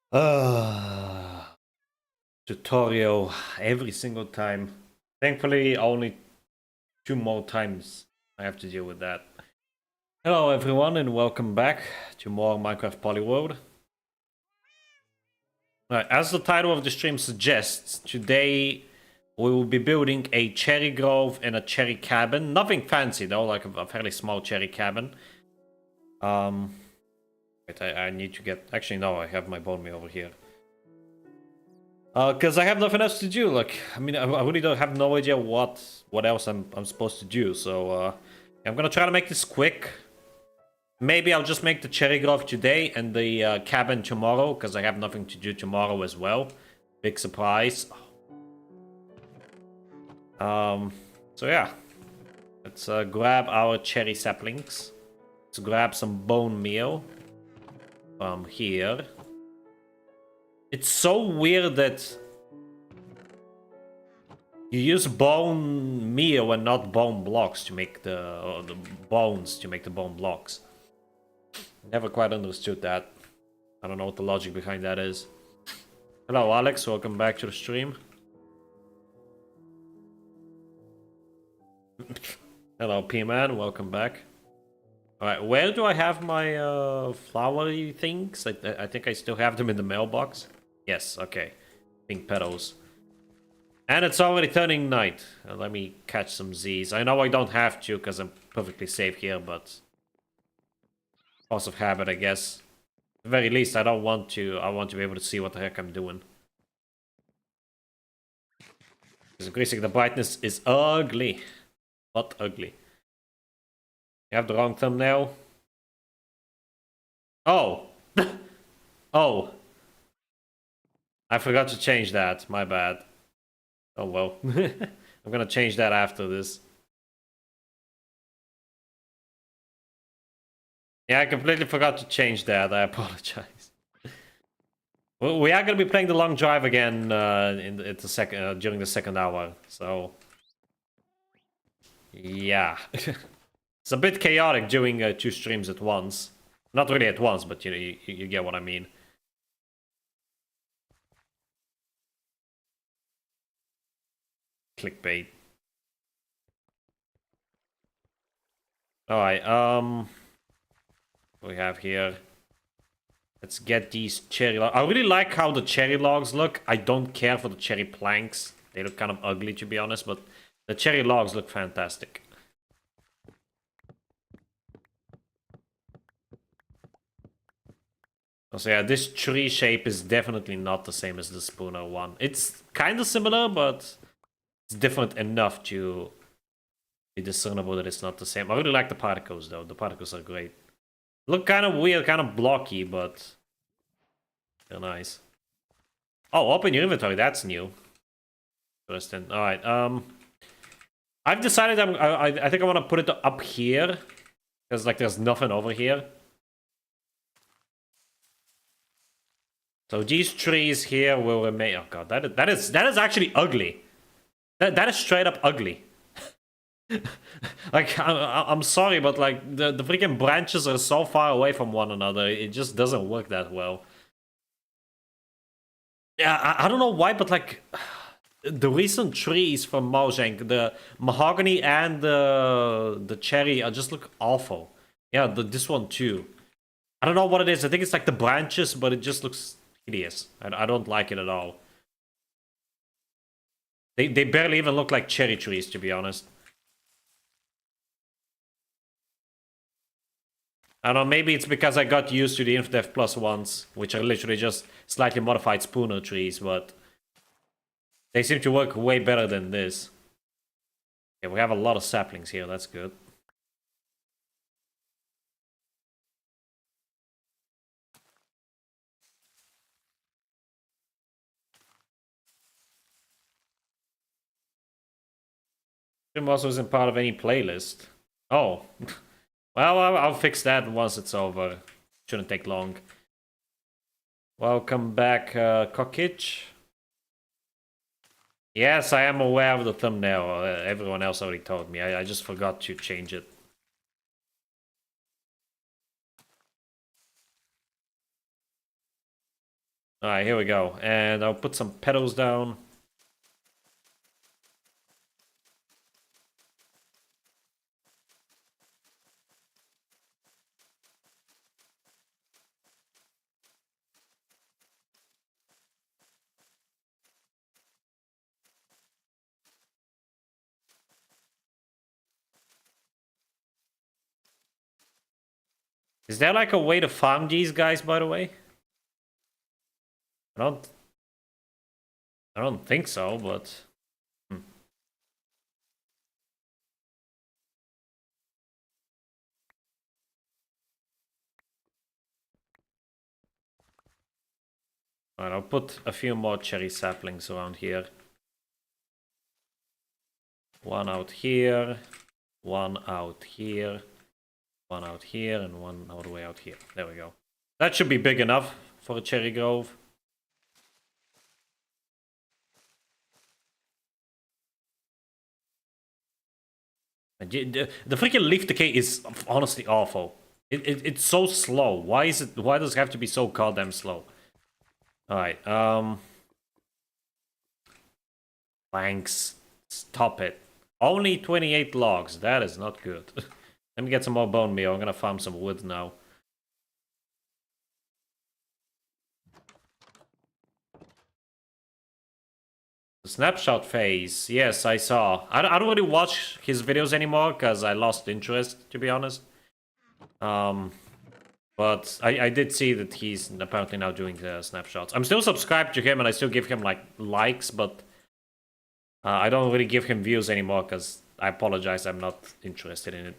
Uh, Tutorial every single time. Thankfully, only 2 more times I have to deal with that. Hello everyone and welcome back to more Minecraft Polyworld. As the title of the stream suggests, today we will be building a cherry grove and a cherry cabin. Nothing fancy though, like a fairly small cherry cabin. Wait, I need to get... Actually, no, I have my bone meal over here. Because I have nothing else to do. Like, I mean, I really don't have no idea what else I'm supposed to do. So I'm gonna try to make this quick. Maybe I'll just make the cherry grove today and the cabin tomorrow, because I have nothing to do tomorrow as well. Big surprise. So yeah, let's grab our cherry saplings. Let's grab some bone meal from here. It's so weird that you use bone meal and not bone blocks to make the bones to make the bone blocks. Never quite understood that. I don't know what the logic behind that is. Hello Alex, welcome back to the stream. Hello P-Man, welcome back. Alright, where do I have my flowery things? I think I still have them in the mailbox. Yes, okay. Pink petals. And it's already turning night. Let me catch some Z's. I know I don't have to because I'm perfectly safe here, but... force of habit, I guess. At the very least, I don't want to. I want to be able to see what the heck I'm doing. Because increasing the brightness is ugly. Not ugly. You have the wrong thumbnail. Oh! Oh! I forgot to change that. My bad. Oh well. I'm gonna change that after this. Yeah, I completely forgot to change that. I apologize. We are gonna be playing the long drive again during the second hour. So yeah, it's a bit chaotic doing 2 streams at once. Not really at once, but you know, you get what I mean. Clickbait. All right. What we have here. Let's get these cherry logs. I really like how the cherry logs look. I don't care for the cherry planks. They look kind of ugly, to be honest, but the cherry logs look fantastic. So yeah, this tree shape is definitely not the same as the spooner one. It's kind of similar, but it's different enough to be discernible that it's not the same. I really like the particles, though. The particles are great. Look kind of weird, kind of blocky, but they're nice. Oh, open your inventory. That's new. Interesting. All right. I've decided I think I want to put it up here because like there's nothing over here. So these trees here will remain. Oh god, that is actually ugly. That is straight up ugly. Like I'm sorry, but like the freaking branches are so far away from one another. It just doesn't work that well. Yeah, I don't know why, but like the recent trees from Mojang, the mahogany and the cherry, just look awful. Yeah, this one too. I don't know what it is. I think it's like the branches, but it just looks hideous. I don't like it at all. They barely even look like cherry trees, to be honest. I don't know, maybe it's because I got used to the InfDev Plus ones, which are literally just slightly modified spooner trees, but they seem to work way better than this. Yeah, we have a lot of saplings here, that's good. Stream also isn't part of any playlist. Oh. Well, I'll fix that once it's over. Shouldn't take long. Welcome back, Cockitch. Yes, I am aware of the thumbnail. Everyone else already told me. I just forgot to change it. Alright, here we go. And I'll put some petals down. Is there like a way to farm these guys, by the way? I don't think so, but Alright, I'll put a few more cherry saplings around here. One out here, one out here, one out here, and one all the way out here. There we go. That should be big enough for a cherry grove. The freaking leaf decay is honestly awful. It's so slow. Why does it have to be so goddamn slow? Alright, planks. Stop it. Only 28 logs. That is not good. Let me get some more bone meal. I'm gonna farm some wood now. The snapshot phase. Yes, I saw. I don't really watch his videos anymore because I lost interest, to be honest. But I did see that he's apparently now doing the snapshots. I'm still subscribed to him and I still give him like likes, but I don't really give him views anymore because I apologize, I'm not interested in it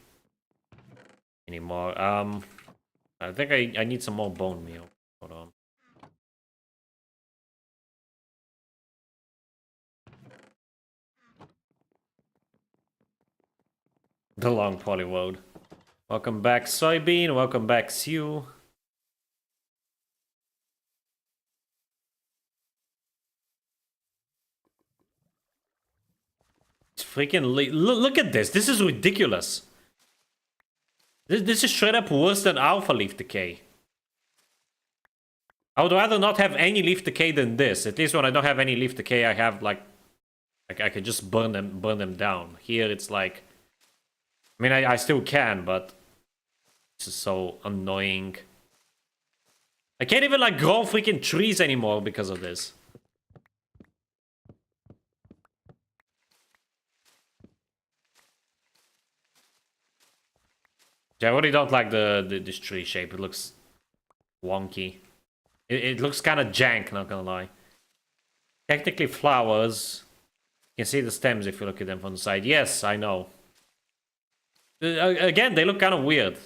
anymore. I think I need some more bone meal. Hold on. The long Polyworld. Welcome back, Soybean. Welcome back, Sue. It's freaking look at this. This is ridiculous. This is straight up worse than Alpha Leaf Decay. I would rather not have any leaf decay than this. At least when I don't have any leaf decay, I have like I could just burn them down. Here it's like, I mean, I still can, but this is so annoying. I can't even like grow freaking trees anymore because of this. Yeah, I really don't like this tree shape. It looks wonky. It looks kind of jank, not gonna lie. Technically flowers. You can see the stems if you look at them from the side. Yes, I know. Again, they look kind of weird.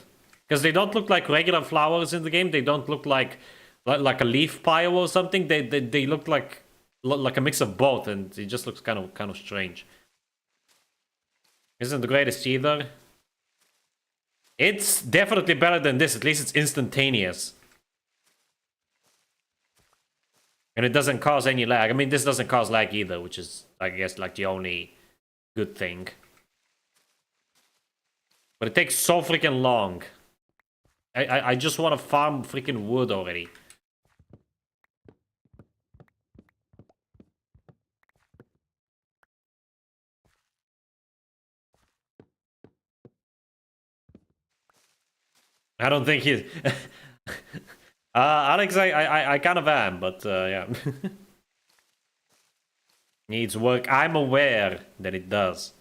Because they don't look like regular flowers in the game. They don't look like a leaf pile or something. They look like a mix of both, and it just looks kind of strange. Isn't the greatest either. It's definitely better than this. At least it's instantaneous. And it doesn't cause any lag. I mean, this doesn't cause lag either, which is, I guess, like the only good thing. But it takes so freaking long. I just want to farm freaking wood already. I don't think he... Alex, I kind of am, but yeah. Needs work. I'm aware that it does.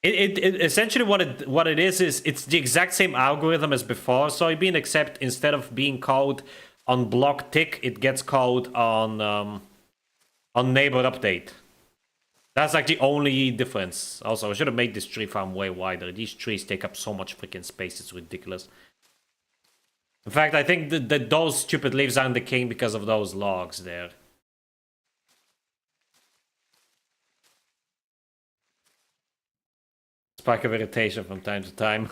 It essentially what it is it's the exact same algorithm as before Soybean, except instead of being called on block tick, it gets called on neighbor update. That's like the only difference. Also, I should have made this tree farm way wider. These trees take up so much freaking space, it's ridiculous. In fact, I think that those stupid leaves aren't decaying because of those logs there. Spark of irritation from time to time.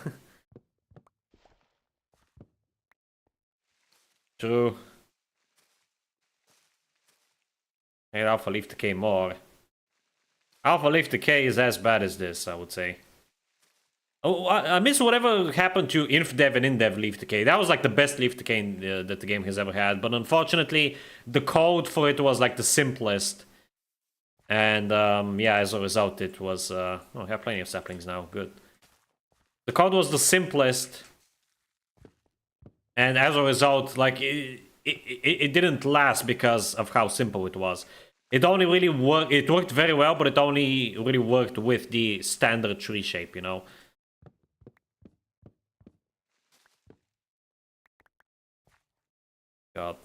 True. And Alpha Leaf Decay more. Alpha Leaf Decay is as bad as this, I would say. Oh, I miss whatever happened to InfDev and InDev Leaf Decay. That was like the best Leaf Decay that the game has ever had. But unfortunately, the code for it was like the simplest. And yeah, as a result, it was... oh, I have plenty of saplings now. Good. The code was the simplest. And as a result, like, it didn't last because of how simple it was. It only really worked... It worked very well, but it only really worked with the standard tree shape, you know? God.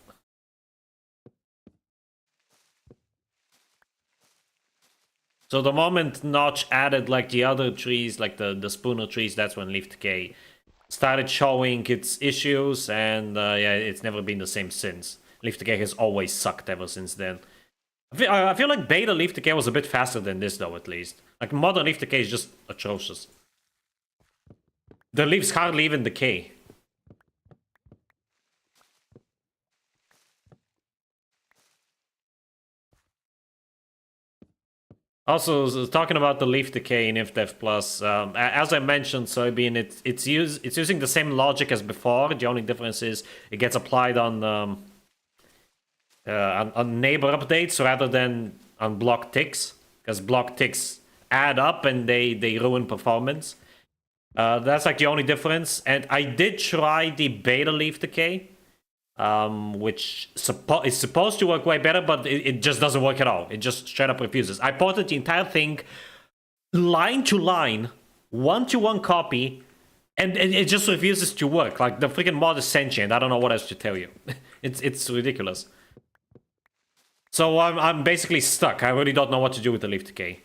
So the moment Notch added like the other trees, like the spooner trees, that's when Leaf Decay started showing its issues, and yeah, it's never been the same since. Leaf Decay has always sucked ever since then. I feel like beta Leaf Decay was a bit faster than this though, at least. Like modern Leaf Decay is just atrocious. The leaves hardly even decay. Also, talking about the leaf decay in IfDev Plus, as I mentioned, Soybean, it's using the same logic as before. The only difference is it gets applied on neighbor updates rather than on block ticks, because block ticks add up and they ruin performance. That's like the only difference. And I did try the beta leaf decay, which is supposed to work way better, but it just doesn't work at all. It just straight up refuses. I ported the entire thing line to line, one-to-one copy, and it just refuses to work. Like, the freaking mod is sentient. I don't know what else to tell you. It's ridiculous. So I'm basically stuck. I really don't know what to do with the leaf decay.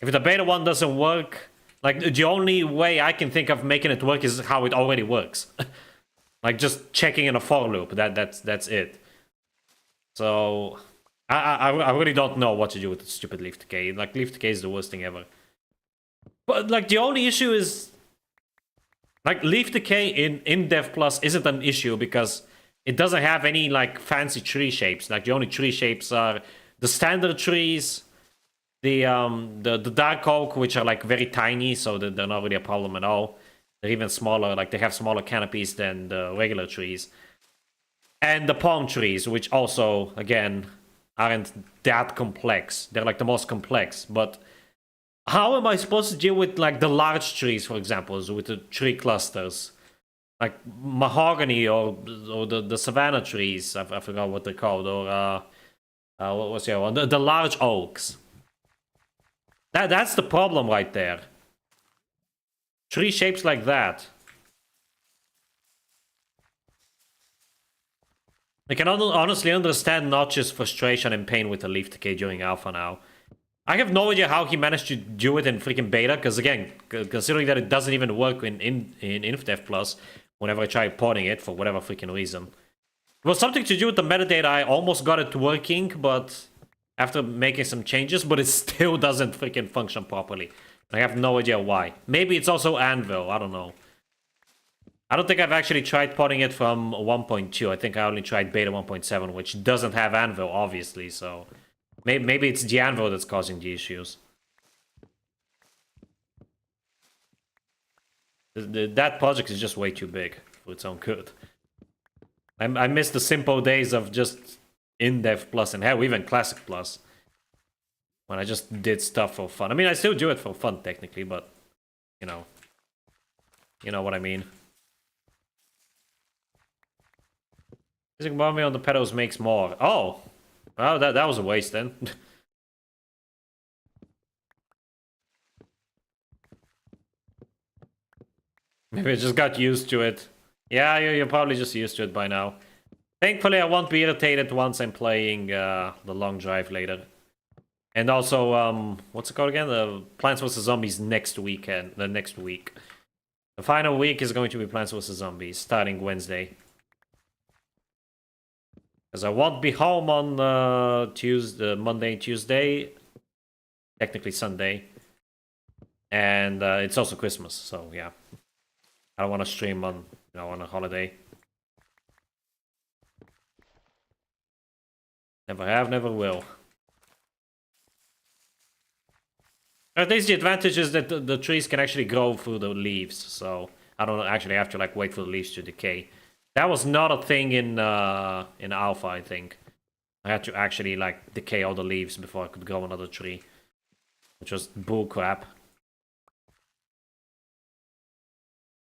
If the beta one doesn't work, like, the only way I can think of making it work is how it already works. Like, just checking in a for loop. That's it. So I really don't know what to do with the stupid leaf decay. Like, leaf decay is the worst thing ever. But like, the only issue is, like, leaf decay in Dev Plus isn't an issue because it doesn't have any like fancy tree shapes. Like, the only tree shapes are the standard trees, the dark oak, which are like very tiny, so they're not really a problem at all. They're even smaller, like they have smaller canopies than the regular trees. And the palm trees, which also, again, aren't that complex. They're like the most complex, but how am I supposed to deal with like the large trees, for example, with the tree clusters? Like mahogany or the savanna trees, I forgot what they're called, or what was the other one? The large oaks. That's the problem right there. Tree shapes like that. I can honestly understand Notch's frustration and pain with the leaf decay during alpha now. I have no idea how he managed to do it in freaking beta, because again, considering that it doesn't even work in InfDev Plus, whenever I try porting it for whatever freaking reason. It was something to do with the metadata. I almost got it working, but after making some changes, but it still doesn't freaking function properly. I have no idea why. Maybe it's also Anvil, I don't know. I don't think I've actually tried porting it from 1.2. I think I only tried beta 1.7, which doesn't have Anvil, obviously, so... Maybe it's the Anvil that's causing the issues. That project is just way too big for its own good. I miss the simple days of just InDev Plus and hell, even Classic Plus. When I just did stuff for fun. I mean, I still do it for fun, technically, but... You know. You know what I mean. Using Bomb on the pedals makes more. Oh! Well, that was a waste then. Maybe I just got used to it. Yeah, you're probably just used to it by now. Thankfully, I won't be irritated once I'm playing the long drive later. And also, what's it called again? The Plants vs. Zombies next weekend. The next week. The final week is going to be Plants vs. Zombies, starting Wednesday. Because I won't be home on Tuesday, Monday and Tuesday. Technically Sunday. And it's also Christmas, so yeah. I don't want to stream on, on a holiday. Never have, never will. At least the advantage is that the trees can actually grow through the leaves, so I don't actually have to like wait for the leaves to decay. That was not a thing in Alpha, I think. I had to actually like decay all the leaves before I could grow another tree, which was bull crap.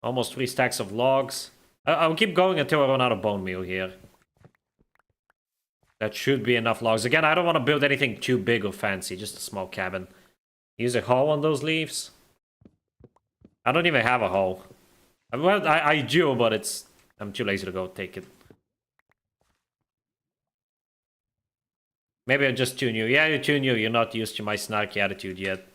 Almost 3 stacks of logs. I'll keep going until I run out of bone meal here. That should be enough logs. Again, I don't want to build anything too big or fancy, just a small cabin. Use a hoe on those leaves. I don't even have a hoe. Well, I do, but I'm too lazy to go take it. Maybe I'm just too new. Yeah, you're too new. You're not used to my snarky attitude yet.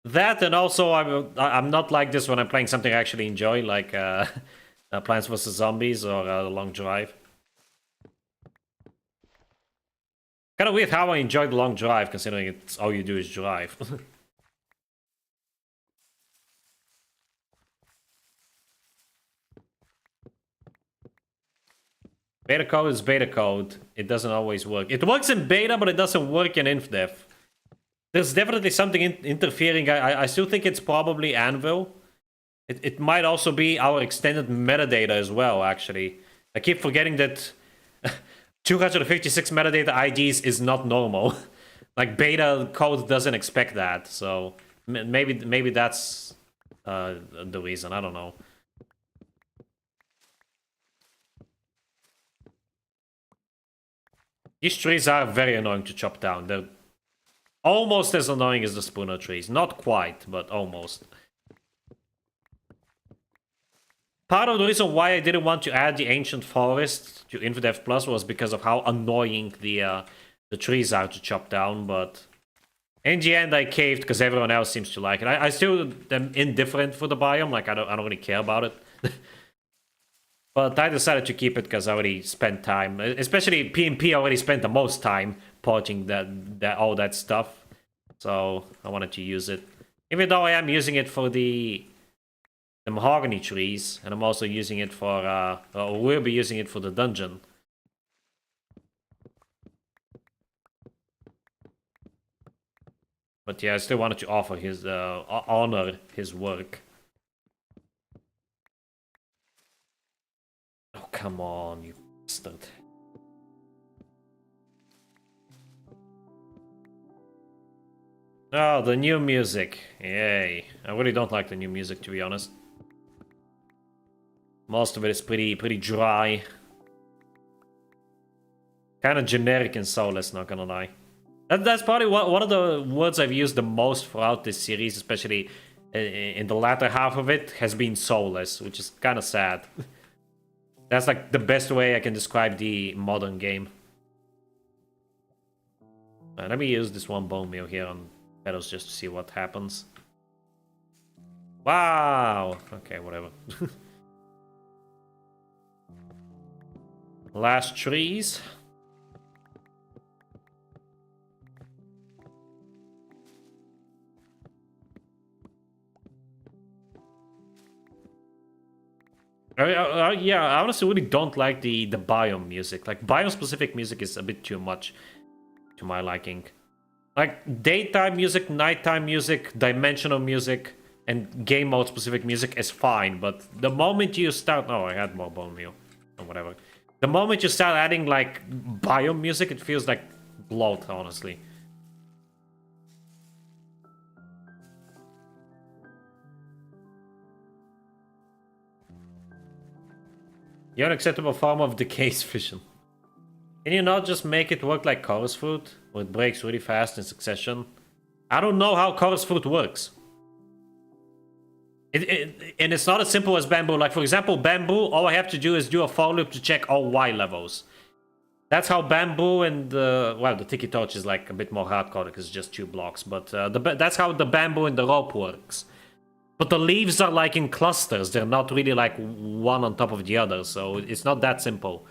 That, and also I'm not like this when I'm playing something I actually enjoy, like Plants vs. Zombies or The Long Drive. Kind of weird how I enjoy The Long Drive, considering it's all you do is drive. Beta code is beta code. It doesn't always work. It works in beta, but it doesn't work in InfDev. There's definitely something interfering. I still think it's probably Anvil. It might also be our extended metadata as well, actually. I keep forgetting that 256 metadata IDs is not normal. Like, beta code doesn't expect that, so maybe that's the reason. I don't know. These trees are very annoying to chop down. They're almost as annoying as the spooner trees. Not quite, but almost. Part of the reason why I didn't want to add the ancient forest to InfDev Plus was because of how annoying the trees are to chop down, but in the end I caved because everyone else seems to like it. I still am indifferent for the biome, like I don't really care about it. But I decided to keep it because I already spent time, especially PnP already spent the most time porting all that stuff. So I wanted to use it. Even though I am using it for the mahogany trees, and I'm also using it for, we'll be using it for the dungeon. But yeah, I still wanted to offer his, honor his work. Oh, come on, you bastard. Oh, the new music. Yay. I really don't like the new music, to be honest. Most of it is pretty dry. Kind of generic and soulless, not gonna lie. That's probably one of the words I've used the most throughout this series, especially in the latter half of it, has been soulless, which is kind of sad. That's like the best way I can describe the modern game. Let me use this one bone meal here on Petals just to see what happens. Wow! Okay, whatever. Last trees. Yeah, I honestly really don't like the biome music. Like, biome-specific music is a bit too much to my liking. Like, daytime music, nighttime music, dimensional music, and game mode-specific music is fine, but the moment you start... Oh, I had more bone meal, or whatever. The moment you start adding, like, biome music, it feels like bloat, honestly. The unacceptable form of decay's vision. Can you not just make it work like chorus fruit, where it breaks really fast in succession? I don't know how chorus fruit works. And it's not as simple as bamboo. Like, for example, bamboo, all I have to do is do a for loop to check all Y levels. That's how bamboo and well, the tiki torch is like a bit more hardcore because it's just 2 blocks. But that's how the bamboo and the rope works. But the leaves are like in clusters. They're not really like one on top of the other. So it's not that simple.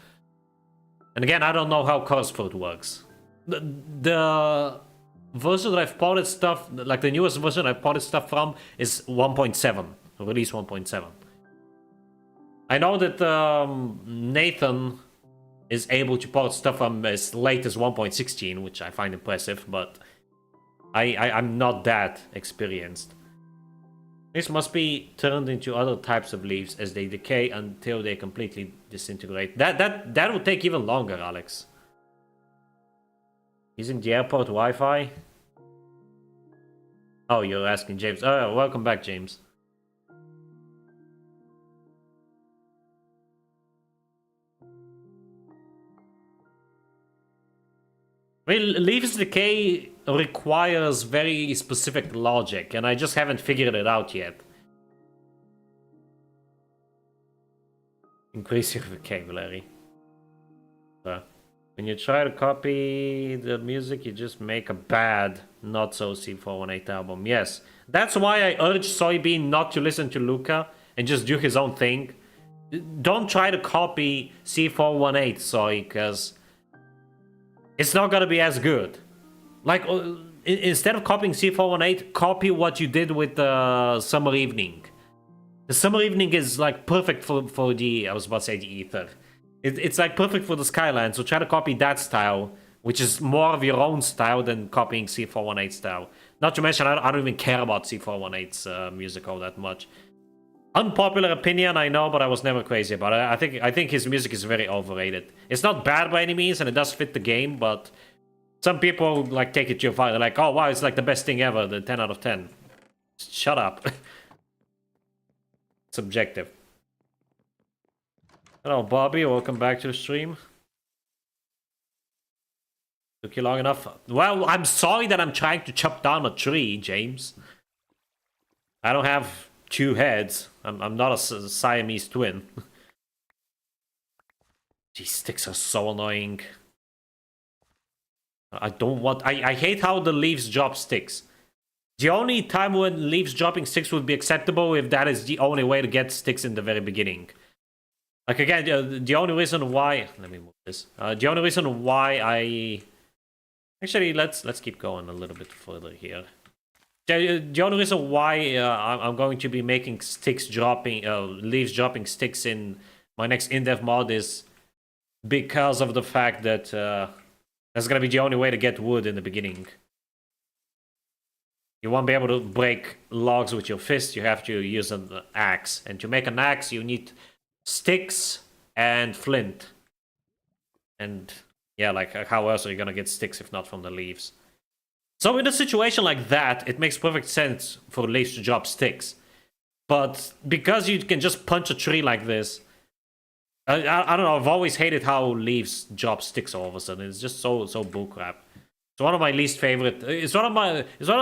And again, I don't know how chorus fruit works. The version that I've ported stuff, like the newest version I've ported stuff from, is 1.7. Release 1.7. I know that Nathan is able to port stuff from as late as 1.16, which I find impressive, but I'm not that experienced. These must be turned into other types of leaves as they decay until they completely disintegrate. That would take even longer, Alex. Using the airport Wi-Fi? Oh, you're asking James. Oh, welcome back, James. Well, leaves decay requires very specific logic, and I just haven't figured it out yet. Increase your vocabulary. When you try to copy the music, you just make a bad, not so C418 album. Yes, that's why I urge Soybean not to listen to Luca and just do his own thing. Don't try to copy C418, Soy, because it's not gonna be as good. Like, instead of copying C418, copy what you did with the Summer Evening. The Summer Evening is like perfect for the, I was about to say the Ether. It's like perfect for the Skyline, so try to copy that style, which is more of your own style than copying C418 style. Not to mention, I don't even care about C418's music all that much. Unpopular opinion, I know, but I was never crazy about it. I think his music is very overrated. It's not bad by any means, and it does fit the game, but some people like take it too far. They're like, oh wow, it's like the best thing ever, the 10 out of 10. Shut up. Subjective. Hello, Bobby. Welcome back to the stream. Took you long enough. Well, I'm sorry that I'm trying to chop down a tree, James. I don't have two heads. I'm not a Siamese twin. These sticks are so annoying. I don't want... I hate how the leaves drop sticks. The only time when leaves dropping sticks would be acceptable if that is the only way to get sticks in the very beginning. Like, again, the only reason why... Let me move this. The only reason why I... Actually, let's keep going a little bit further here. The only reason why I'm going to be making sticks dropping... leaves dropping sticks in my next in-depth mod is because of the fact that that's going to be the only way to get wood in the beginning. You won't be able to break logs with your fist. You have to use an axe. And to make an axe, you need... sticks and flint. And yeah, like how else are you gonna get sticks if not from the leaves? So in a situation like that, it makes perfect sense for leaves to drop sticks. But because you can just punch a tree like this, I don't know, I've always hated how leaves drop sticks all of a sudden. It's just so bullcrap. It's one of my least favorite. It's one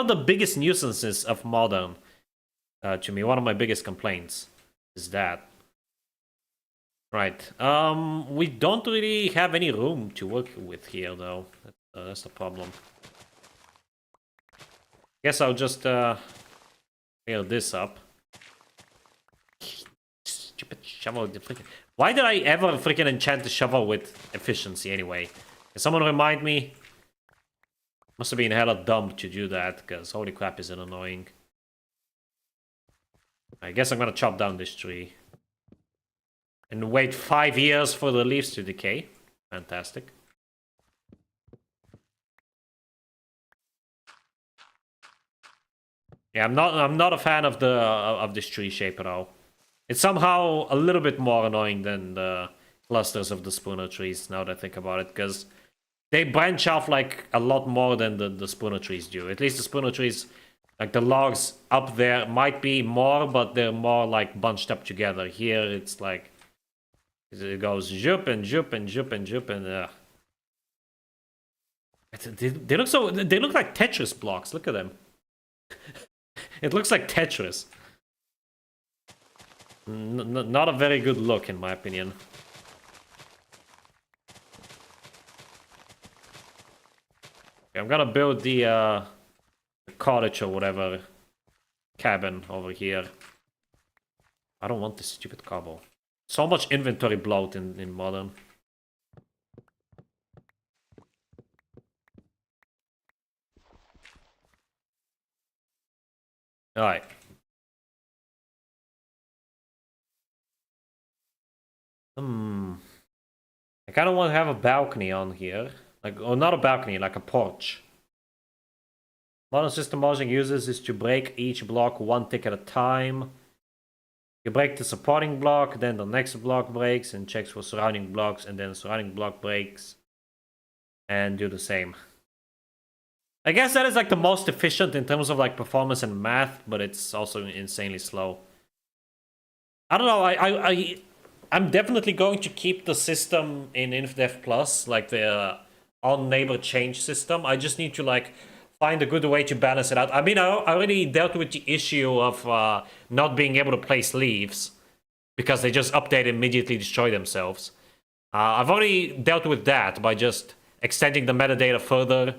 of the biggest nuisances of modern. To me, one of my biggest complaints is that. Right. We don't really have any room to work with here, though. That's the problem. Guess I'll just clear this up. Stupid shovel. Why did I ever freaking enchant the shovel with efficiency anyway? Can someone remind me? Must have been hella dumb to do that, because holy crap, is it annoying. I guess I'm gonna chop down this tree. And wait 5 years for the leaves to decay. Fantastic. Yeah, I'm not a fan of this tree shape at all. It's somehow a little bit more annoying than the clusters of the spooner trees, now that I think about it, because they branch off like a lot more than the spooner trees do. At least the spooner trees, like the logs up there might be more, but they're more like bunched up together. Here it's like it goes jup and jup and jup and jup and they look like Tetris blocks. Look at them. It looks like Tetris. Not a very good look, in my opinion. Okay, I'm gonna build the cottage or whatever cabin over here. I don't want this stupid cobble. So much inventory bloat in modern. Alright. I kind of want to have a balcony on here. Like, or not a balcony, like a porch. Modern system motion uses is to break each block one tick at a time. You break the supporting block, then the next block breaks and checks for surrounding blocks, and then the surrounding block breaks. And do the same. I guess that is like the most efficient in terms of like performance and math, but it's also insanely slow. I don't know, I'm definitely going to keep the system in InfDev Plus, like the on neighbor change system. I just need to like find a good way to balance it out. I mean, I already dealt with the issue of not being able to place leaves because they just update and immediately destroy themselves. I've already dealt with that by just extending the metadata further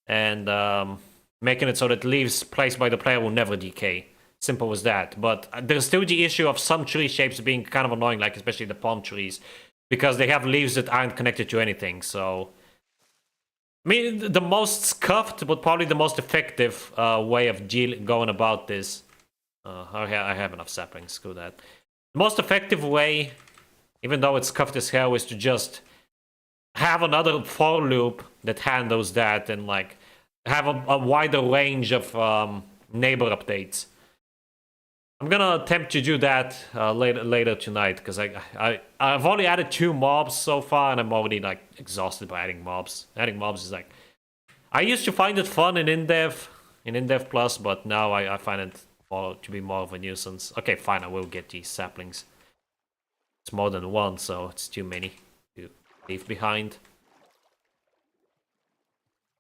and making it so that leaves placed by the player will never decay. Simple as that. But there's still the issue of some tree shapes being kind of annoying, like especially the palm trees, because they have leaves that aren't connected to anything. So, I mean, the most scuffed, but probably the most effective way of going about this. I have enough saplings, screw that. The most effective way, even though it's scuffed as hell, is to just have another for loop that handles that and like have a wider range of neighbor updates. I'm gonna attempt to do that later tonight because I've only added 2 mobs so far and I'm already like exhausted by adding mobs. Adding mobs is like, I used to find it fun in InDev Plus, but now I find it to be more of a nuisance. Okay, fine, I will get these saplings. It's more than 1, so it's too many to leave behind.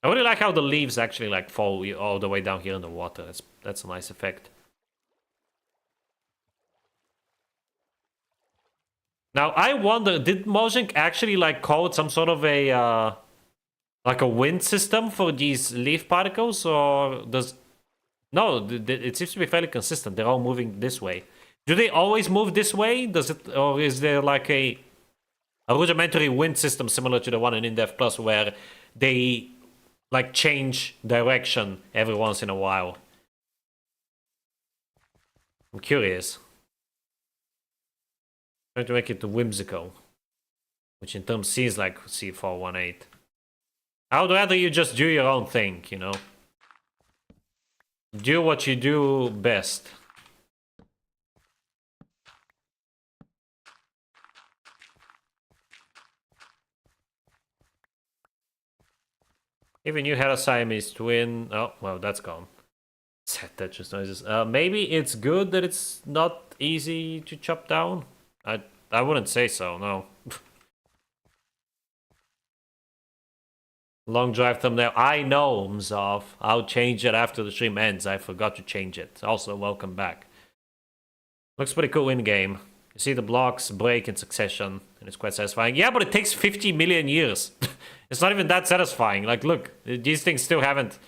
I really like how the leaves actually like fall all the way down here in the water. That's a nice effect. Now I wonder, did Mojang actually like code some sort of a like a wind system for these leaf particles, or does no? It seems to be fairly consistent. They're all moving this way. Do they always move this way? Does it, or is there like a rudimentary wind system similar to the one in InDev Plus where they like change direction every once in a while? I'm curious. Trying to make it whimsical, which in terms seems like C418. I would rather you just do your own thing, you know? Do what you do best. Even you had a Siamese twin. Oh, well, that's gone. Sad Tetris noises. Maybe it's good that it's not easy to chop down. I wouldn't say so, no. Long drive thumbnail. I know, Mzov. I'll change it after the stream ends. I forgot to change it. Also, welcome back. Looks pretty cool in-game. You see the blocks break in succession, and it's quite satisfying. Yeah, but it takes 50 million years. It's not even that satisfying. Like, look, these things still haven't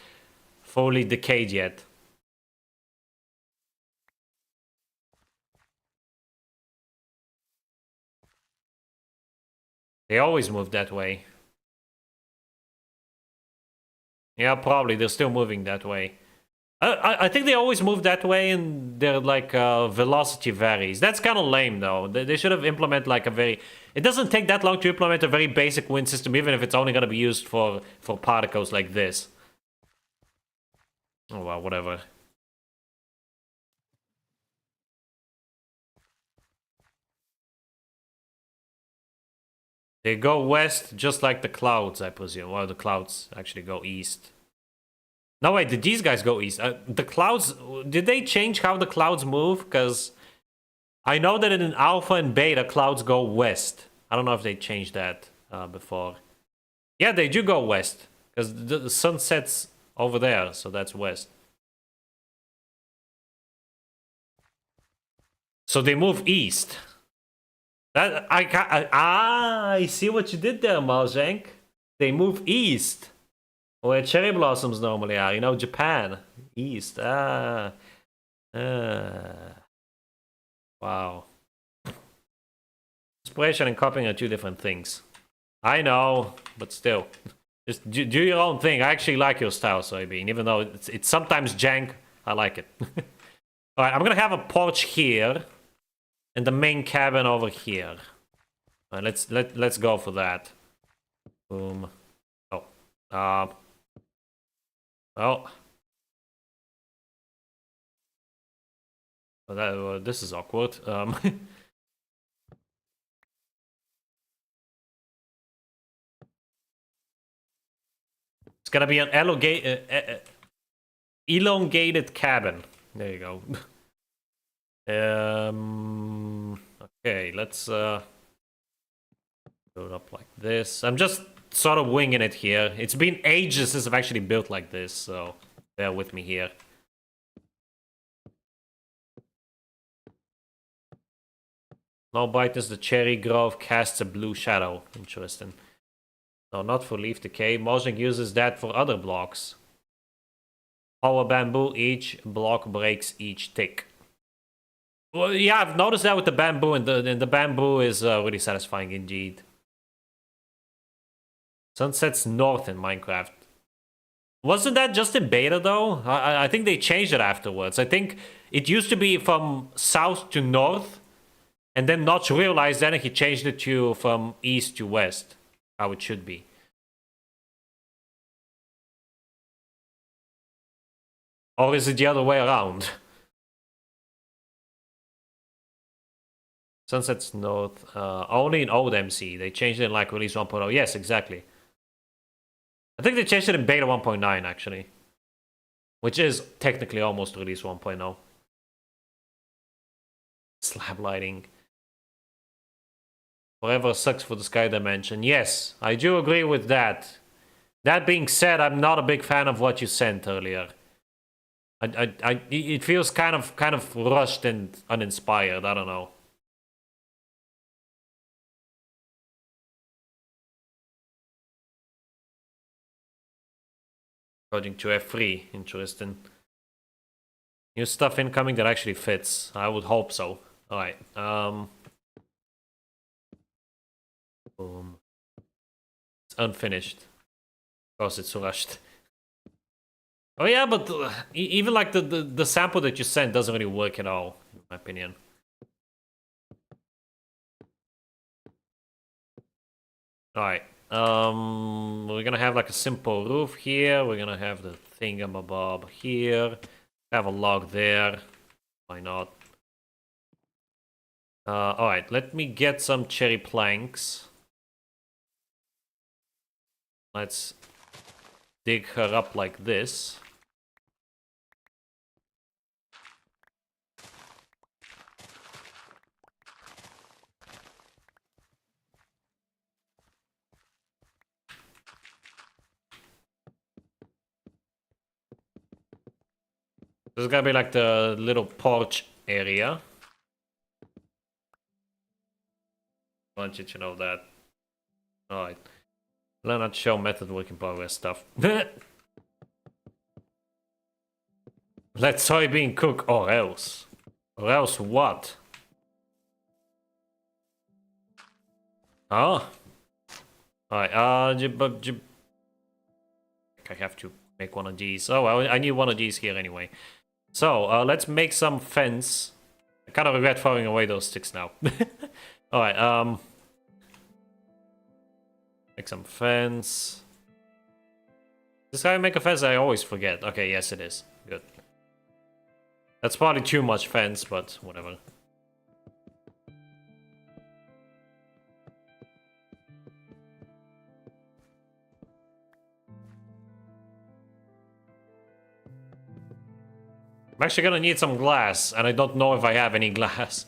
fully decayed yet. They always move that way. Yeah, probably. They're still moving that way. I think they always move that way and their like velocity varies. That's kind of lame though. They should have implemented like a very... It doesn't take that long to implement a very basic wind system, even if it's only going to be used for particles like this. Oh well, whatever. They go west just like the clouds, I presume. Well, the clouds actually go east. No, wait, did these guys go east? The clouds, did they change how the clouds move? Because I know that in alpha and beta, clouds go west. I don't know if they changed that before. Yeah, they do go west. Because the sun sets over there, so that's west. So they move east. That I see what you did there, Malzhank. They move east. Where cherry blossoms normally are, you know, Japan. East. Wow. Inspiration and copying are 2 different things. I know, but still. Just do your own thing. I actually like your style, Soybean. Even though it's sometimes jank, I like it. Alright, I'm gonna have a porch here. And the main cabin over here. Alright, let's go for that. Boom. Oh. Well, This is awkward. It's gonna be an elongated cabin. There you go. Okay, let's build it up like this. I'm just sort of winging it here. It's been ages since I've actually built like this, so bear with me here. No brightness, the cherry grove casts a blue shadow. Interesting. No, not for leaf decay. Mojang uses that for other blocks. Power bamboo, each block breaks each tick. Well, yeah, I've noticed that with the bamboo, and the bamboo is really satisfying indeed. Sunset's north in Minecraft. Wasn't that just in beta though? I think they changed it afterwards. I think it used to be from south to north, and then Notch realized that and he changed it to from east to west, how it should be. Or is it the other way around? Sunset's north, only in old MC. They changed it in like release 1.0. Yes, exactly. I think they changed it in beta 1.9 actually, which is technically almost release 1.0. Slab lighting. Forever sucks for the sky dimension. Yes, I do agree with that. That being said, I'm not a big fan of what you sent earlier. It feels kind of rushed and uninspired. I don't know. Coding to F3, interesting. New stuff incoming that actually fits. I would hope so. All right. Boom. It's unfinished. Of course, it's rushed. Oh yeah, but even like the sample that you sent doesn't really work at all, in my opinion. All right. We're gonna have like a simple roof here. We're gonna have the thingamabob here. Have a log there. Why not? All right. Let me get some cherry planks. Let's dig her up like this. This is gonna be like the little porch area. I want you to know that. Alright. Learn how to show method work in progress stuff. Let soybean cook or else. Or else what? Oh. Alright, I have to make one of these. Oh, I need one of these here anyway. So, let's make some fence. I kind of regret throwing away those sticks now. Alright, make some fence. This guy make a fence? I always forget. Okay, yes it is. Good. That's probably too much fence, but whatever. I'm actually gonna need some glass, and I don't know if I have any glass.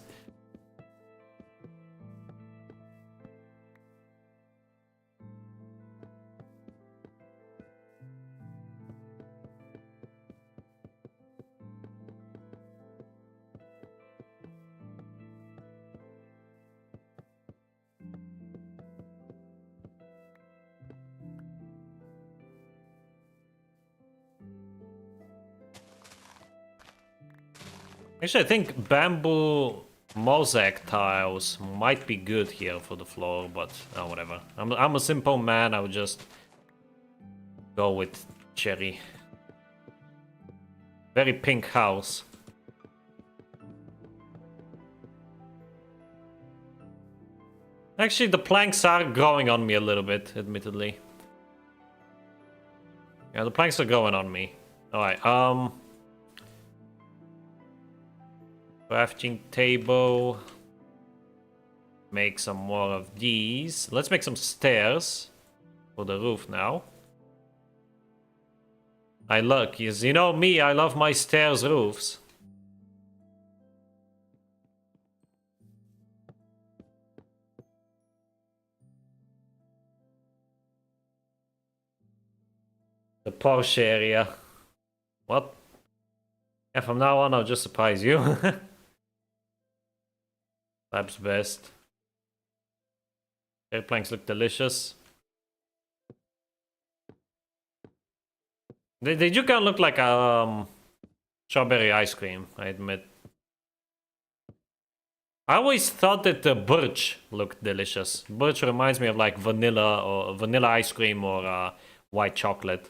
Actually, I think bamboo mosaic tiles might be good here for the floor, but whatever. I'm a simple man. I would just go with cherry. Very pink house. Actually, the planks are growing on me a little bit, admittedly. Yeah, the planks are growing on me. Alright, Crafting table. Make some more of these. Let's make some stairs for the roof now. I look, you know me, I love my stairs roofs. The Porsche area. What? Yeah, from now on I'll just surprise you. Perhaps best. Air planks look delicious. They do kind of look like strawberry ice cream, I admit. I always thought that the birch looked delicious. Birch reminds me of like vanilla or vanilla ice cream or white chocolate.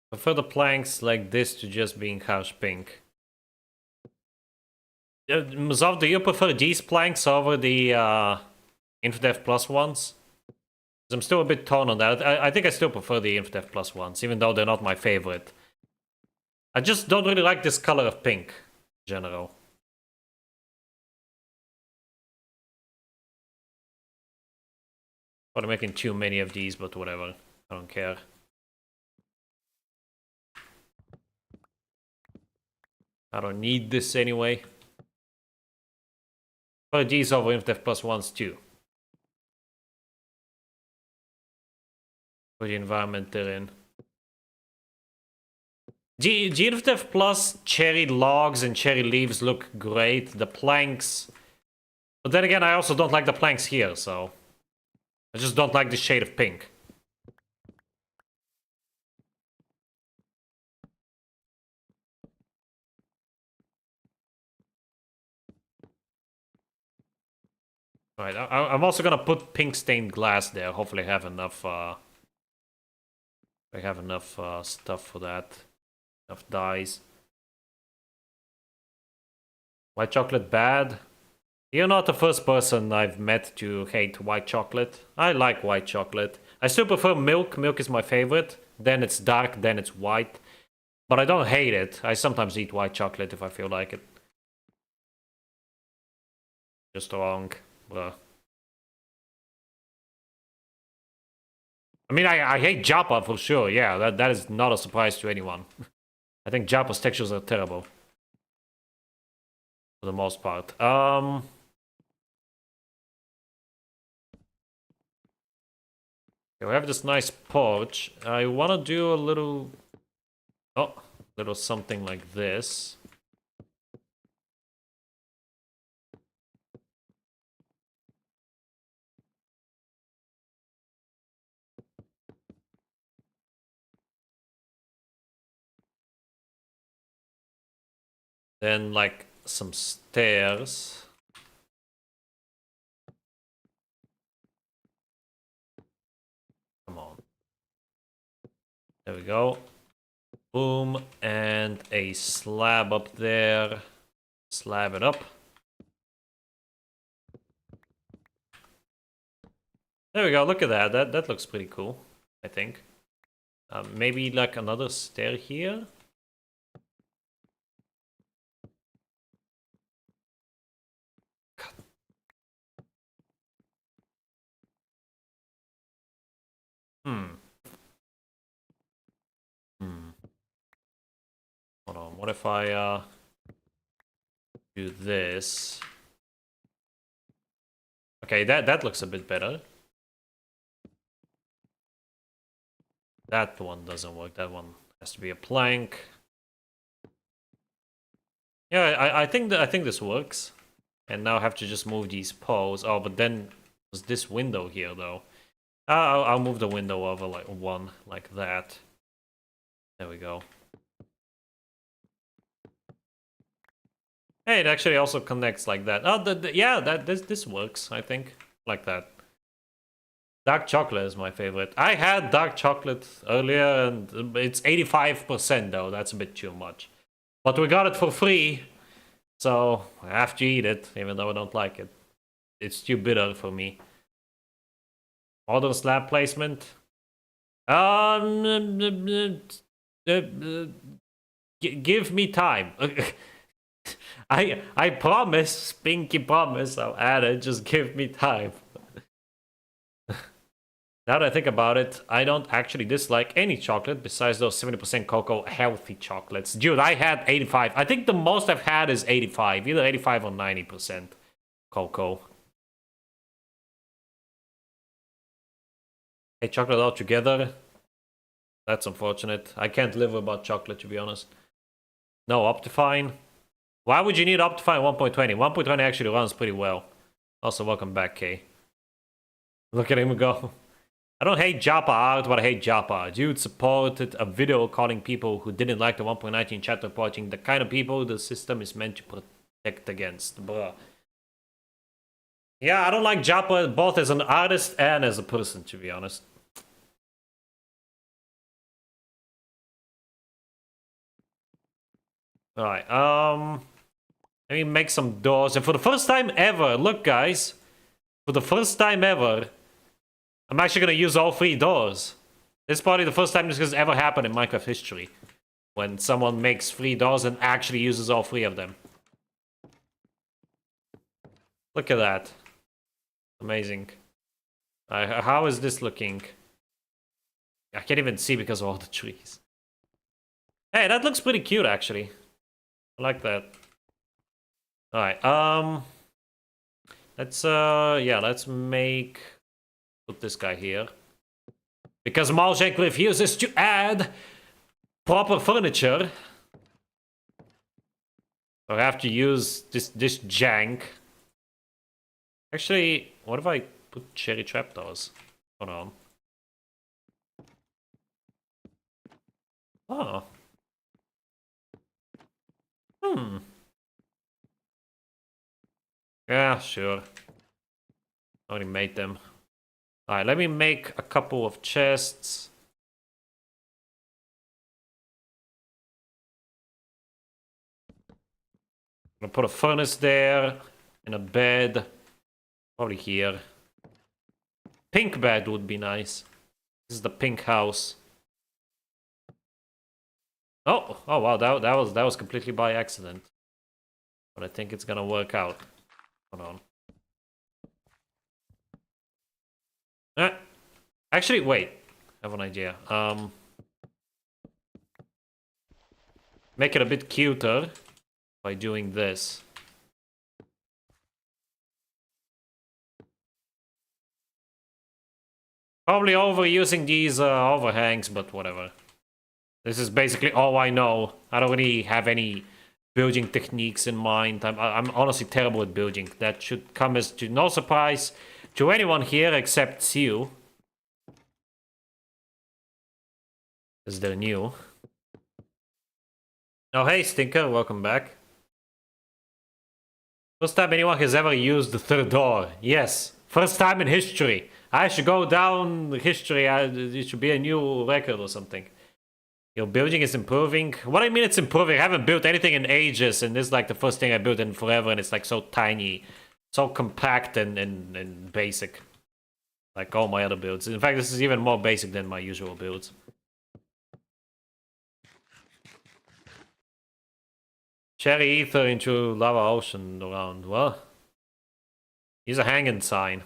Prefer the planks like this to just being harsh pink. Mazov, do you prefer these planks over the InfDev Plus ones? I'm still a bit torn on that. I think I still prefer the InfDev Plus ones, even though they're not my favorite. I just don't really like this color of pink, in general. Probably making too many of these, but whatever. I don't care. I don't need this anyway. But these over InfDev Plus ones too. For the environment they're in. The InfDev Plus cherry logs and cherry leaves look great. The planks... But then again, I also don't like the planks here, so... I just don't like the shade of pink. Right, I'm also gonna put pink stained glass there. Hopefully I have enough, stuff for that. Enough dyes. White chocolate bad? You're not the first person I've met to hate white chocolate. I like white chocolate. I still prefer milk. Milk is my favorite. Then it's dark, then it's white. But I don't hate it. I sometimes eat white chocolate if I feel like it. Just wrong. Bruh. I mean, I hate Japa for sure. Yeah, that is not a surprise to anyone. I think Japa's textures are terrible. For the most part. We have this nice porch. I want to do a little... Oh, a little something like this. Then, like, some stairs. Come on. There we go. Boom. And a slab up there. Slab it up. There we go. Look at that. That looks pretty cool, I think. Maybe, like, another stair here. Hold on, what if I do this? Okay, that looks a bit better. That one doesn't work. That one has to be a plank. Yeah, I think this works. And now I have to just move these poles. Oh, but then there's this window here though. I'll move the window over like one, like that. There we go. Hey, it actually also connects like that. Oh, yeah, this works, I think. Like that. Dark chocolate is my favorite. I had dark chocolate earlier, and it's 85% though. That's a bit too much. But we got it for free, so I have to eat it, even though I don't like it. It's too bitter for me. Modern slab placement. Give me time. I promise, pinky promise, I'll add it. Just give me time. Now that I think about it, I don't actually dislike any chocolate besides those 70% cocoa healthy chocolates. Dude, I had 85. I think the most I've had is 85. Either 85 or 90% cocoa. Hey, chocolate all together. That's unfortunate. I can't live without chocolate, to be honest. No, Optifine. Why would you need Optifine 1.20? 1.20 actually runs pretty well. Also, welcome back, Kay. Look at him go. I don't hate Japa art, but I hate Japa. Dude supported a video calling people who didn't like the 1.19 chat reporting the kind of people the system is meant to protect against. Bruh. Yeah, I don't like Japa both as an artist and as a person, to be honest. Alright, let me make some doors. And for the first time ever, look guys, for the first time ever, I'm actually gonna use all 3 doors. This is probably the first time this has ever happened in Minecraft history. When someone makes 3 doors and actually uses all 3 of them. Look at that. Amazing. How is this looking? I can't even see because of all the trees. Hey, that looks pretty cute actually. I like that. Alright, let's make... Put this guy here. Because Maljank refuses to add proper furniture. So I have to use this jank. Actually, what if I put cherry trapdoors? Hold on. Oh. Yeah, sure. Already made them. Alright, let me make a couple of chests. I'm gonna put a furnace there, and a bed. Probably here. Pink bed would be nice. This is the pink house. Oh wow, that was completely by accident. But I think it's gonna work out. Hold on. Actually, wait. I have an idea. Make it a bit cuter by doing this. Probably overusing these overhangs, but whatever. This is basically all I know. I don't really have any building techniques in mind. I'm honestly terrible at building. That should come as to no surprise to anyone here except you. Because they're new. Oh, hey, Stinker, welcome back. First time anyone has ever used the 3rd door. Yes, first time in history. I should go down history. It should be a new record or something. Your building is improving. What I mean it's improving, I haven't built anything in ages, and this is like the first thing I built in forever, and it's like so tiny, so compact and basic. Like all my other builds. In fact, this is even more basic than my usual builds. Cherry ether into lava ocean around. Well, here's a hanging sign.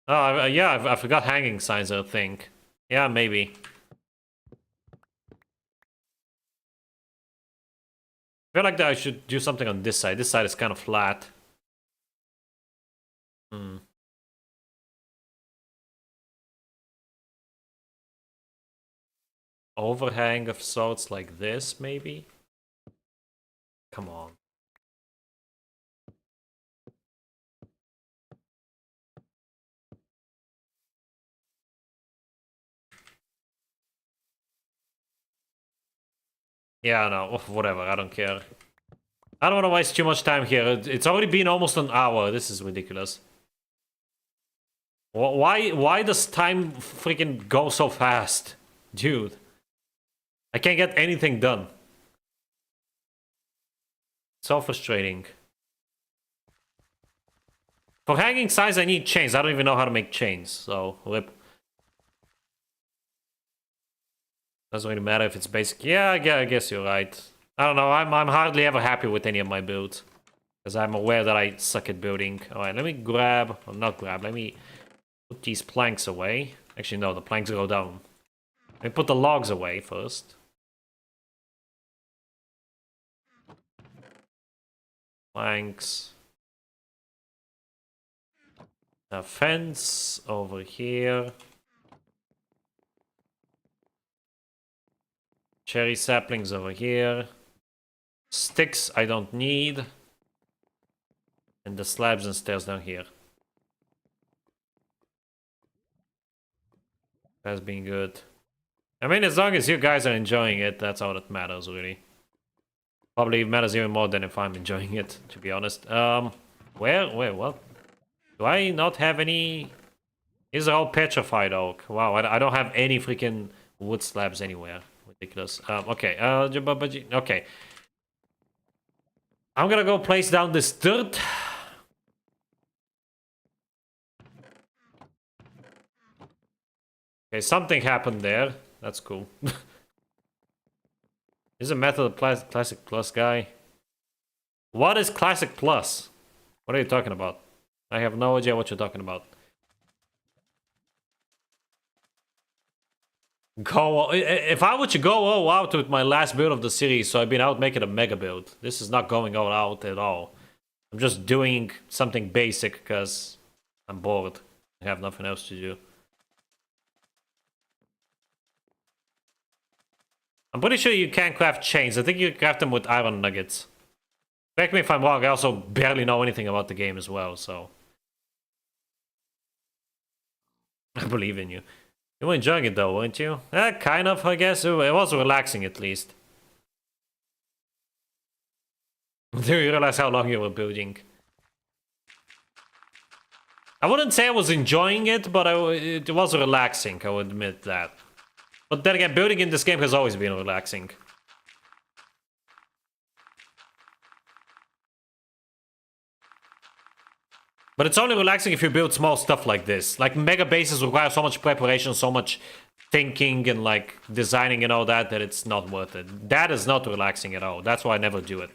Oh, yeah, I forgot hanging signs are a thing. Yeah, maybe. I feel like that I should do something on this side. This side is kind of flat. Overhang of sorts like this, maybe? Come on. Yeah, no, whatever, I don't care. I don't want to waste too much time here. It's already been almost an hour. This is ridiculous. Why does time freaking go so fast? Dude. I can't get anything done. So frustrating. For hanging signs, I need chains. I don't even know how to make chains, so rip. Doesn't really matter if it's basic. Yeah, I guess you're right. I don't know. I'm hardly ever happy with any of my builds, because I'm aware that I suck at building. All right, let me grab, or not grab. Let me put these planks away. Actually, no, the planks go down. Let me put the logs away first. Planks. A fence over here. Cherry saplings over here. Sticks I don't need. And the slabs and stairs down here. That's been good. I mean, as long as you guys are enjoying it, that's all that matters, really. Probably matters even more than if I'm enjoying it, to be honest. Where? What? Do I not have any... These are all petrified oak. Wow, I don't have any freaking wood slabs anywhere. Ridiculous. Okay, okay. I'm gonna go place down this dirt. Okay, something happened there. That's cool. Is a method of Classic Plus guy? What is Classic Plus? What are you talking about? I have no idea what you're talking about. If I were to go all out with my last build of the series, so I've been out making a mega build. This is not going all out at all. I'm just doing something basic because I'm bored. I have nothing else to do. I'm pretty sure you can craft chains. I think you craft them with iron nuggets. Correct me if I'm wrong, I also barely know anything about the game as well, so... I believe in you. You were enjoying it though, weren't you? Kind of, I guess. It was relaxing at least. Do you realize how long you were building? I wouldn't say I was enjoying it, but it was relaxing, I would admit that. But then again, building in this game has always been relaxing. But it's only relaxing if you build small stuff like this. Like, mega bases require so much preparation, so much thinking and, like, designing and all that, that it's not worth it. That is not relaxing at all. That's why I never do it.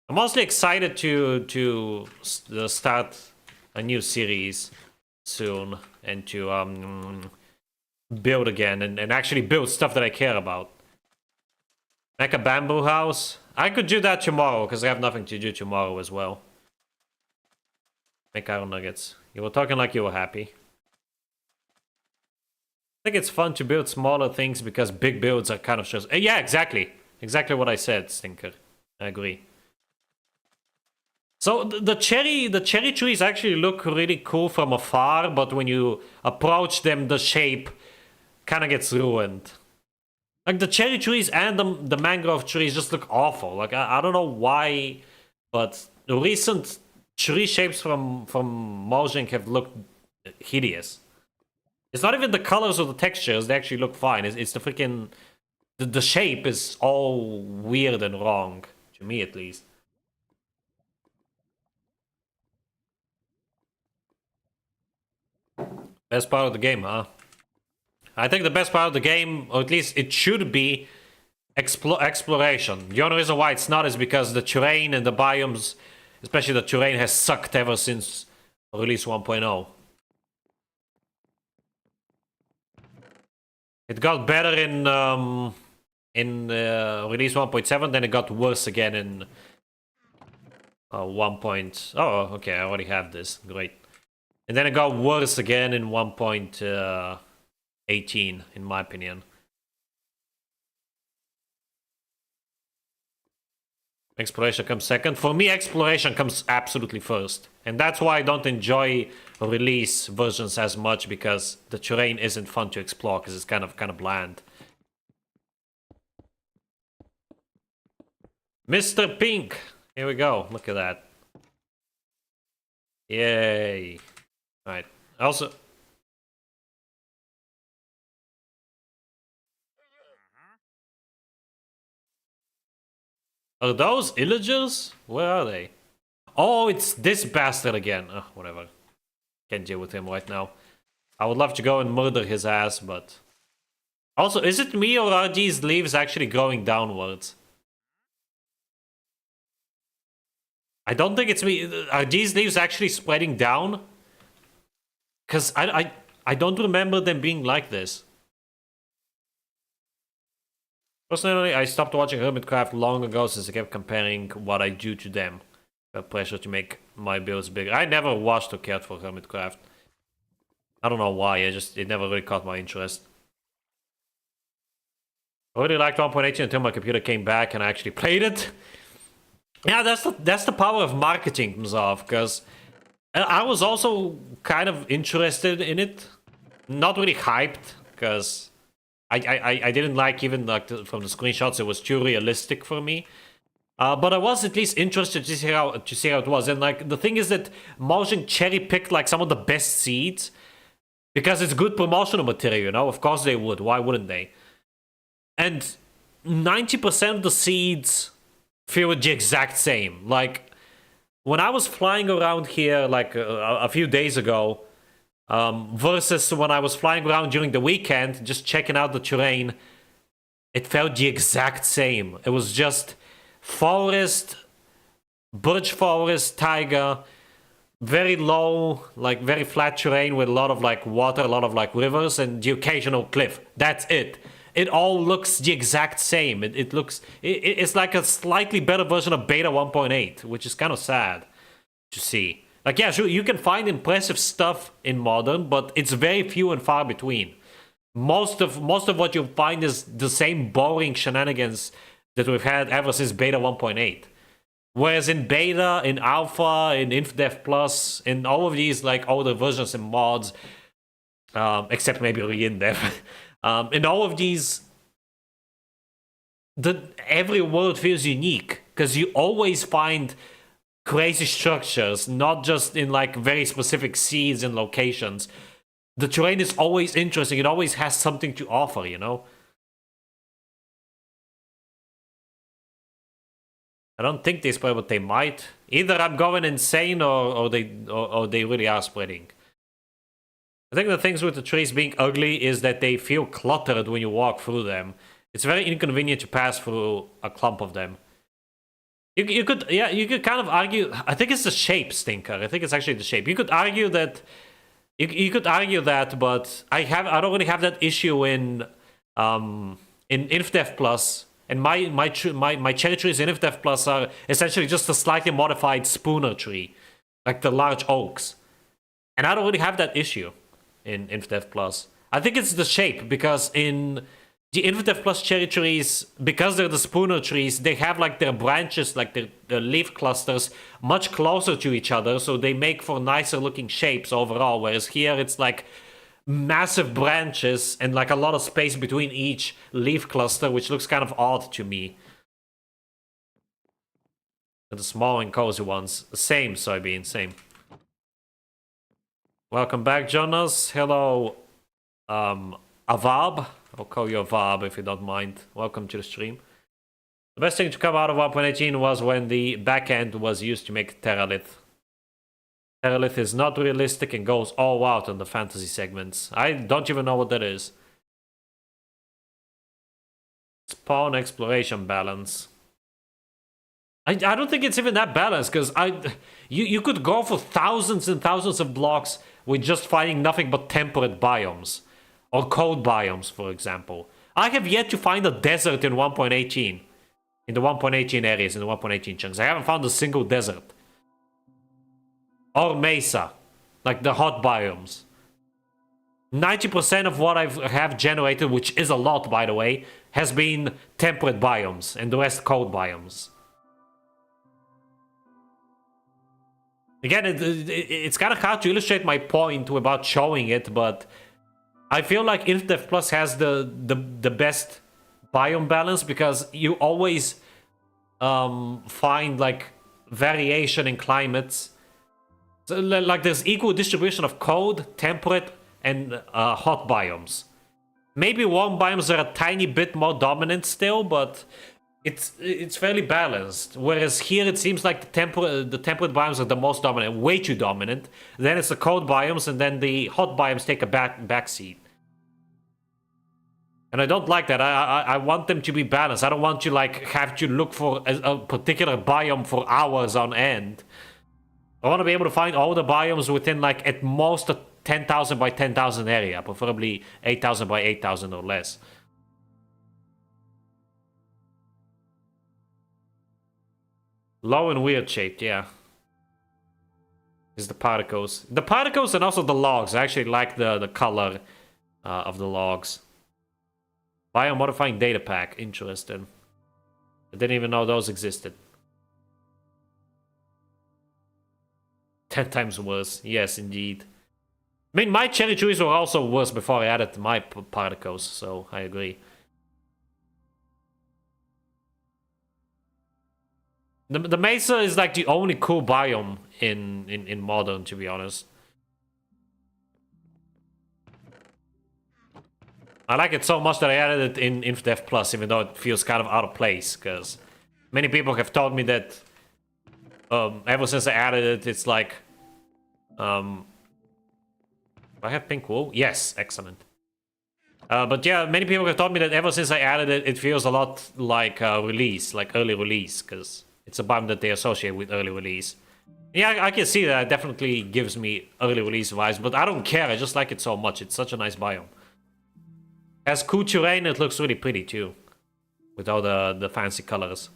I'm mostly excited to start a new series soon and to build again and actually build stuff that I care about. Make a bamboo house. I could do that tomorrow because I have nothing to do tomorrow as well. Make iron nuggets. You were talking like you were happy. I think it's fun to build smaller things because big builds are kind of just... Yeah, exactly. Exactly what I said, Stinker. I agree. So the cherry trees actually look really cool from afar, but when you approach them, the shape kind of gets ruined. Like the cherry trees and the mangrove trees just look awful. Like I don't know why, but the recent tree shapes from Mojang have looked hideous. It's not even the colors or the textures; they actually look fine. It's the freaking the shape is all weird and wrong to me, at least. Best part of the game, huh? I think the best part of the game, or at least it should be, exploration. The only reason why it's not is because the terrain and the biomes, especially the terrain, has sucked ever since release 1.0. It got better in release 1.7, then it got worse again in 1. Oh, okay, I already have this. Great. And then it got worse again in 1.18, in my opinion. Exploration comes second. For me, exploration comes absolutely first. And that's why I don't enjoy release versions as much, because the terrain isn't fun to explore, because it's kind of bland. Mr. Pink! Here we go. Look at that. Yay. Alright. Also, are those illagers? Where are they? Oh, it's this bastard again. Whatever. Can't deal with him right now. I would love to go and murder his ass, but... Also, is it me or are these leaves actually going downwards? I don't think it's me. Are these leaves actually spreading down? Because I don't remember them being like this. Personally, I stopped watching Hermitcraft long ago since I kept comparing what I do to them. The pressure to make my builds bigger. I never watched or cared for Hermitcraft. I don't know why, it never really caught my interest. I really liked 1.18 until my computer came back and I actually played it. Yeah, that's the power of marketing, Mzav, because I was also kind of interested in it. Not really hyped, because I didn't like even like from the screenshots, it was too realistic for me. But I was at least interested to see how it was. And like the thing is that Mojang cherry-picked like some of the best seeds because it's good promotional material, you know? Of course they would. Why wouldn't they? And 90% of the seeds feel the exact same. Like, when I was flying around here, like, a few days ago, versus when I was flying around during the weekend, just checking out the terrain, it felt the exact same. It was just forest, birch forest, taiga, very low, like, very flat terrain with a lot of, like, water, a lot of, like, rivers, and the occasional cliff. That's it. It all looks the exact same. It's like a slightly better version of Beta 1.8, which is kind of sad to see. Like, yeah, sure, you can find impressive stuff in Modern, but it's very few and far between. Most of what you'll find is the same boring shenanigans that we've had ever since Beta 1.8. Whereas in Beta, in Alpha, in InfDev Plus, in all of these, like, older versions and mods, except maybe ReinDev, in all of these, every world feels unique because you always find crazy structures, not just in like very specific seeds and locations. The terrain is always interesting. It always has something to offer, you know? I don't think they spread, but they might. Either I'm going insane or they really are spreading. I think the things with the trees being ugly is that they feel cluttered when you walk through them. It's very inconvenient to pass through a clump of them. You could kind of argue. I think it's the shape, Stinker. I think it's actually the shape. You could argue that. You could argue that, but I don't really have that issue in InfDev Plus. And my cherry trees in InfDev Plus are essentially just a slightly modified spooner tree, like the large oaks. And I don't really have that issue in InfDev Plus. I think it's the shape, because in the InfDev Plus cherry trees, because they're the spooner trees, they have like their branches, like their leaf clusters, much closer to each other, so they make for nicer looking shapes overall, whereas here it's like massive branches and like a lot of space between each leaf cluster, which looks kind of odd to me. And the small and cozy ones. Same, Soybean, same. Welcome back, Jonas. Hello, Avab. I'll call you Avab if you don't mind. Welcome to the stream. The best thing to come out of 1.18 was when the backend was used to make Terralith. Terralith is not realistic and goes all out on the fantasy segments. I don't even know what that is. Spawn exploration balance. I don't think it's even that balanced, because you could go for thousands and thousands of blocks with just finding nothing but temperate biomes. Or cold biomes, for example. I have yet to find a desert in 1.18. In the 1.18 areas, in the 1.18 chunks. I haven't found a single desert. Or mesa. Like the hot biomes. 90% of what I have generated, which is a lot by the way, has been temperate biomes. And the rest cold biomes. Again, it's kind of hard to illustrate my point without showing it, but I feel like InfDev Plus has the best biome balance, because you always find like variation in climates. So, like there's equal distribution of cold, temperate, and hot biomes. Maybe warm biomes are a tiny bit more dominant still, but it's fairly balanced. Whereas here it seems like the temperate biomes are the most dominant, way too dominant. Then it's the cold biomes, and then the hot biomes take a back seat. And I don't like that. I want them to be balanced. I don't want you like have to look for a particular biome for hours on end. I want to be able to find all the biomes within like at most a 10,000 by 10,000 area, preferably 8,000 by 8,000 or less. Low and weird shaped, yeah. Is the particles. The particles and also the logs. I actually like the color of the logs. Biomodifying data pack. Interesting. I didn't even know those existed. 10 times worse. Yes, indeed. I mean, my cherry trees were also worse before I added my particles, so I agree. The mesa is like the only cool biome in modern, to be honest. I like it so much that I added it in InfDev Plus, even though it feels kind of out of place, because many people have told me that ever since I added it, it's like... I have pink wool? Yes, excellent. But yeah, many people have told me that ever since I added it, it feels a lot like release, like early release, because it's a biome that they associate with early release. Yeah, I can see that. It definitely gives me early release vibes, but I don't care. I just like it so much. It's such a nice biome. As cool terrain, it looks really pretty too, with all the fancy colors.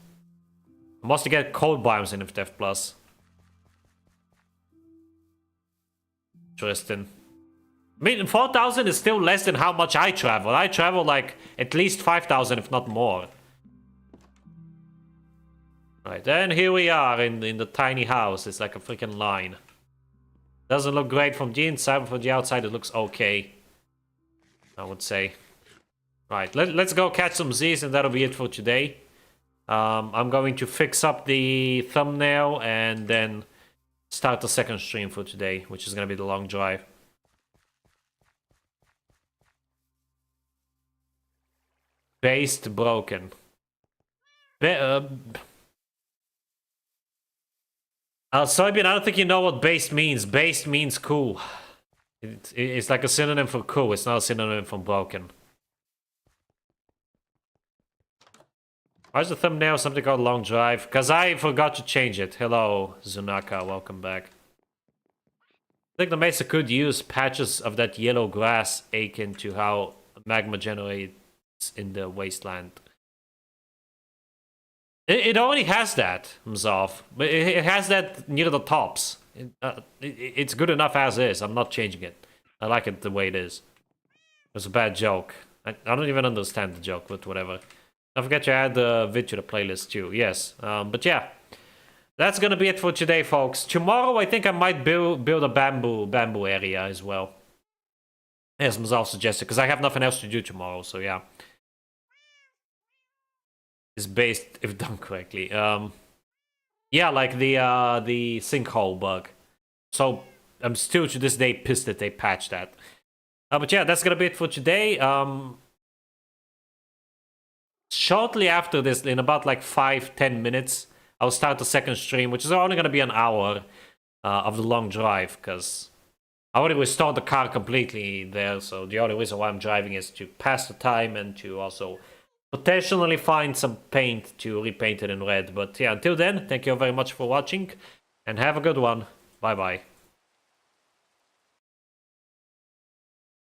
I must get cold biomes in InfDev Plus. Interesting. I mean, 4,000 is still less than how much I travel. I travel like at least 5,000, if not more. Right, and here we are in the tiny house. It's like a freaking line. Doesn't look great from the inside, but from the outside it looks okay, I would say. Right, let's go catch some Z's, and that'll be it for today. I'm going to fix up the thumbnail and then start the second stream for today, which is going to be the long drive. Based broken. Soybean, I don't think you know what based means. Based means cool. It's like a synonym for cool. It's not a synonym for broken. Why's the thumbnail something called long drive? Because I forgot to change it. Hello, Zunaka. Welcome back. I think the Mesa could use patches of that yellow grass akin to how magma generates in the wasteland. It already has that, Mzov. But it has that near the tops. It's good enough as is. I'm not changing it. I like it the way it is. It was a bad joke. I don't even understand the joke, but whatever. Don't forget to add the vid to the playlist too. Yes. But yeah. That's gonna be it for today, folks. Tomorrow, I think I might build a bamboo area as well. As Mzov suggested, because I have nothing else to do tomorrow, so yeah. Is based if done correctly. Yeah, like the sinkhole bug. So I'm still to this day pissed that they patched that. But yeah, that's gonna be it for today. Shortly after this, in about like 5-10 minutes, I'll start the second stream, which is only gonna be an hour of the long drive, because I already restored the car completely there. So the only reason why I'm driving is to pass the time and to also potentially find some paint to repaint it in red. But yeah, until then, thank you very much for watching, and have a good one. Bye bye.